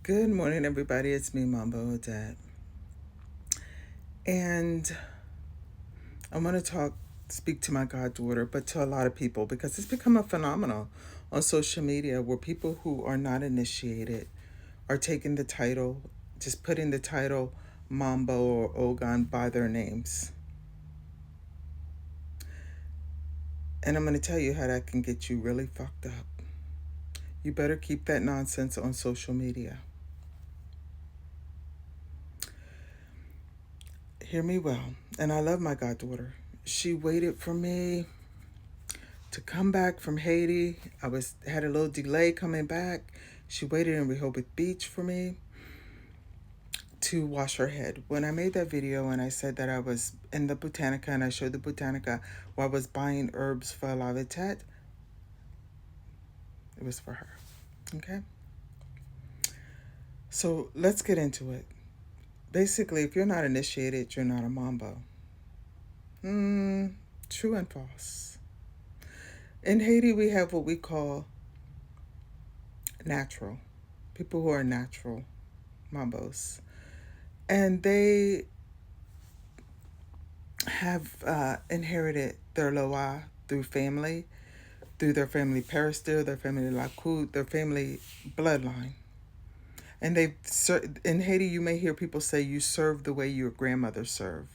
Good morning, everybody. It's me, Mambo, and I want to speak to my goddaughter, but to a lot of people because it's become a phenomenon on social media where people who are not initiated are taking the title, just putting the title Mambo or Ogon by their names. And I'm going to tell you how that can get you really fucked up. You better keep that nonsense on social media. Hear me well. And I love my goddaughter. She waited for me to come back from Haiti. Had a little delay coming back. She waited in Rehoboth Beach for me to wash her head. When I made that video and I said that I was in the Botanica and I showed the Botanica where I was buying herbs for La Vitette, it was for her. Okay? So let's get into it. Basically, if you're not initiated, you're not a mambo. True and false. In Haiti, we have what we call natural. People who are natural mambos. And they have inherited their loa through their family peristil, their family lakou, their family bloodline. And in Haiti, you may hear people say you serve the way your grandmother served.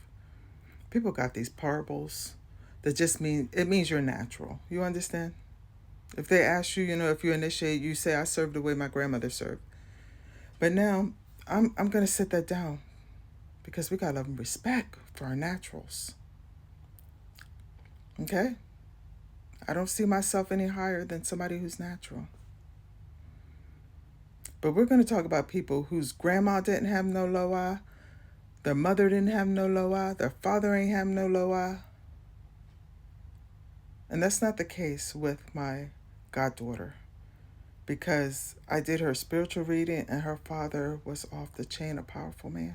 People got these parables that just means you're natural. You understand? If they ask you, if you initiate, you say, I serve the way my grandmother served. But now, I'm going to sit that down because we got to love and respect for our naturals. Okay? I don't see myself any higher than somebody who's natural. But we're going to talk about people whose grandma didn't have no loa, their mother didn't have no loa, their father ain't have no loa. And that's not the case with my goddaughter because I did her spiritual reading and her father was off the chain, a powerful man.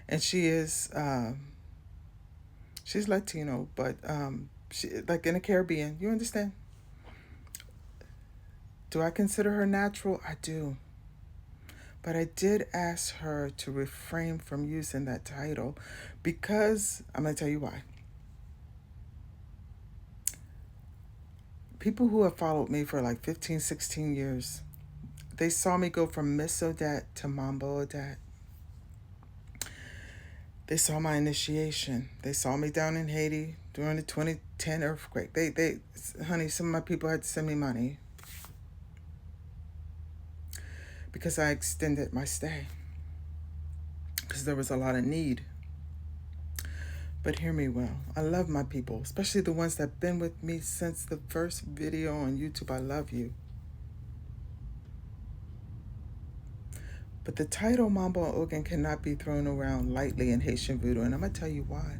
And she's Latino, but she like in the Caribbean. You understand? Do I consider her natural? I do. But I did ask her to refrain from using that title because I'm going to tell you why. People who have followed me for like 15, 16 years, they saw me go from Miss Odette to Mambo Odette. They saw my initiation. They saw me down in Haiti during the 2010 earthquake. Honey, some of my people had to send me money because I extended my stay because there was a lot of need. But hear me well. I love my people, especially the ones that have been with me since the first video on YouTube. I love you. But the title Mambo and Ogun cannot be thrown around lightly in Haitian Vodou, and I'm going to tell you why.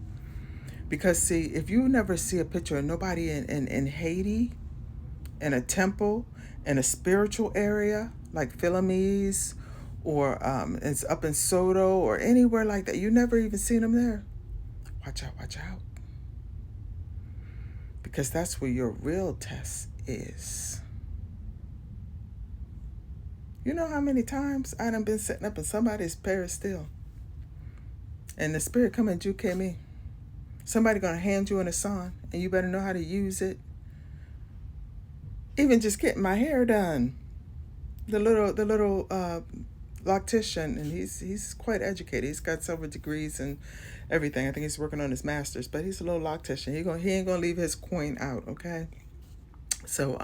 Because, see, if you never see a picture of nobody in Haiti, in a temple, in a spiritual area, like Philamese, or it's up in Soto, or anywhere like that, you never even seen them there. Watch out, watch out. Because that's where your real test is. You know how many times I done been sitting up in somebody's peristyle and the spirit come and juke me. Somebody gonna hand you an asan and you better know how to use it. Even just getting my hair done. The little loctician, and he's quite educated. He's got several degrees and everything. I think he's working on his master's, but he's a little loctician. He ain't gonna leave his coin out, okay? So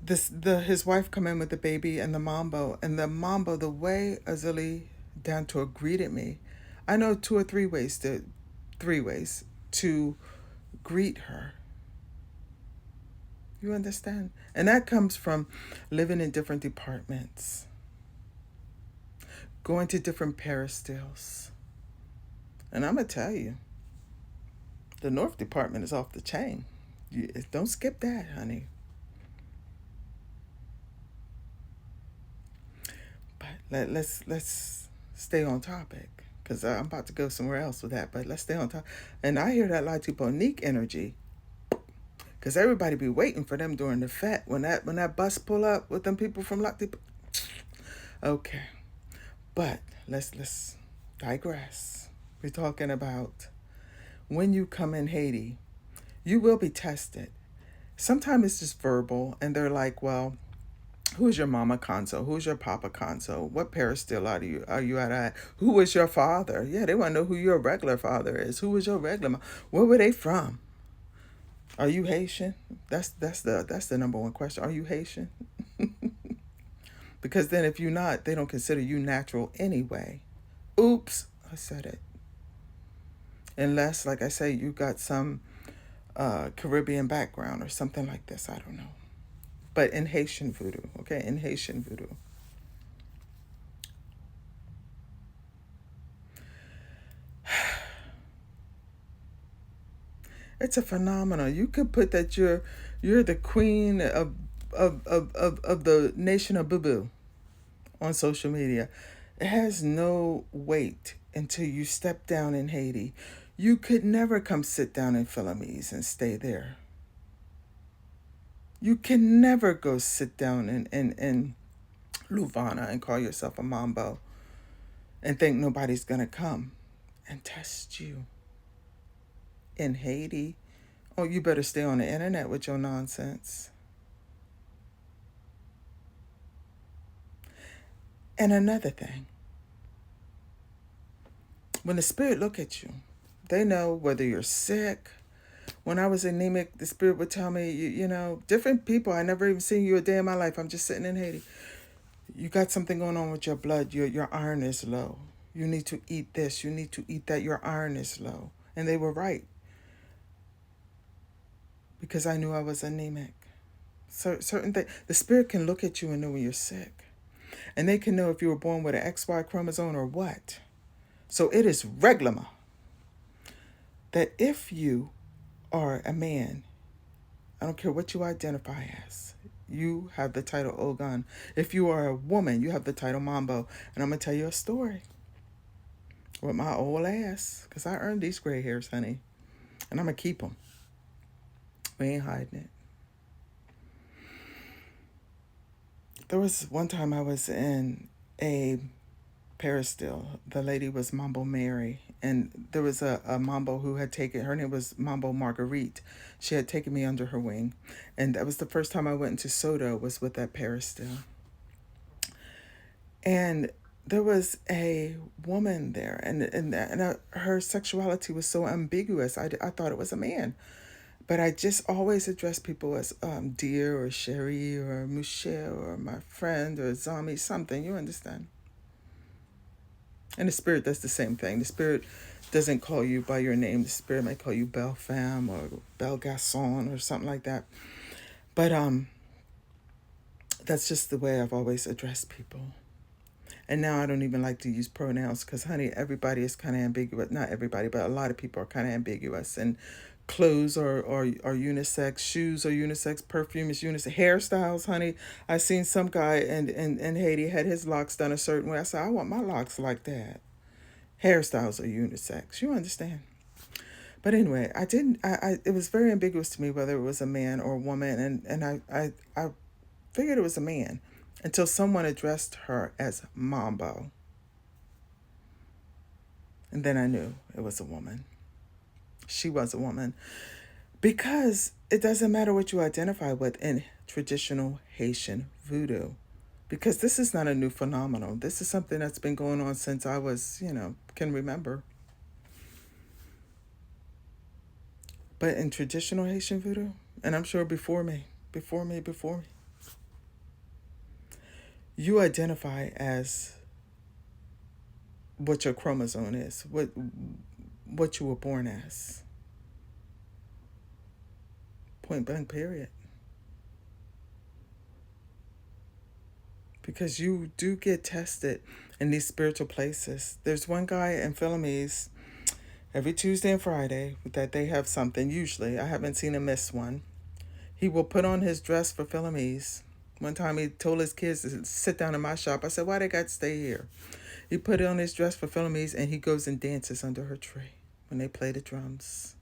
his wife come in with the baby and the mambo, the way Azali Dantor greeted me, I know two or three ways to greet her. You understand? And that comes from living in different departments, going to different peristils. And I'm going to tell you, the North Department is off the chain. Don't skip that, honey. But let's stay on topic because I'm about to go somewhere else with that. But let's stay on topic. And I hear that Latuponique energy. Because everybody be waiting for them during the fete. When that bus pull up with them people from Lac. Okay. But let's digress. We're talking about when you come in Haiti, you will be tested. Sometimes it's just verbal, and they're like, well, who's your mama kanzo? Who's your papa kanzo? What peristyle are you at? Who was your father? Yeah, they want to know who your regular father is. Who was your regular mom? Where were they from? Are you Haitian? That's the number one question. Are you Haitian? Because then if you're not, they don't consider you natural anyway. Oops, I said it. Unless, like I say, you got some Caribbean background or something like this. I don't know. But in Haitian voodoo, okay, in Haitian voodoo. It's a phenomenon. You could put that you're the queen of the nation of Boo Boo on social media. It has no weight until you step down in Haiti. You could never come sit down in Philamese and stay there. You can never go sit down in Luvana and call yourself a Mambo and think nobody's going to come and test you. In Haiti, oh, you better stay on the internet with your nonsense. And another thing, when the spirit look at you, they know whether you're sick. When I was anemic, the spirit would tell me, different people, I never even seen you a day in my life. I'm just sitting in Haiti. You got something going on with your blood. Your iron is low. You need to eat this. You need to eat that. Your iron is low. And they were right. Because I knew I was anemic. So certain things, the spirit can look at you and know when you're sick. And they can know if you were born with an XY chromosome or what. So it is reglement that if you are a man, I don't care what you identify as, you have the title Ogun. If you are a woman, you have the title Mambo. And I'm going to tell you a story with my old ass, because I earned these gray hairs, honey. And I'm going to keep them. We ain't hiding it. There was one time I was in a peristyle. The lady was Mambo Mary. And there was a Mambo who had taken, her name was Mambo Marguerite. She had taken me under her wing. And that was the first time I went into Soto, was with that peristyle. And there was a woman there, and her sexuality was so ambiguous. I thought it was a man. But I just always address people as dear or Sherry or Michelle or my friend or Zami, something, you understand? And the spirit does the same thing. The spirit doesn't call you by your name. The spirit might call you Belle Femme or Belle Garçon or something like that. But that's just the way I've always addressed people. And now I don't even like to use pronouns because, honey, everybody is kind of ambiguous. Not everybody, but a lot of people are kind of ambiguous. And clothes are unisex, shoes are unisex, perfume is unisex, hairstyles, honey. I seen some guy in Haiti had his locks done a certain way. I said, I want my locks like that. Hairstyles are unisex. You understand? But anyway, it was very ambiguous to me whether it was a man or a woman, and I figured it was a man until someone addressed her as Mambo. And then I knew it was a woman. She was a woman. Because it doesn't matter what you identify with in traditional Haitian voodoo. Because this is not a new phenomenon. This is something that's been going on since I was, can remember. But in traditional Haitian voodoo, and I'm sure before me, you identify as what your chromosome is, what you were born as. Point blank, period. Because you do get tested in these spiritual places. There's one guy in Philamese every Tuesday and Friday that they have something, usually. I haven't seen him miss one. He will put on his dress for Philamese. One time he told his kids to sit down in my shop. I said, why they got to stay here? He put on his dress for Philamese and he goes and dances under her tree when they play the drums.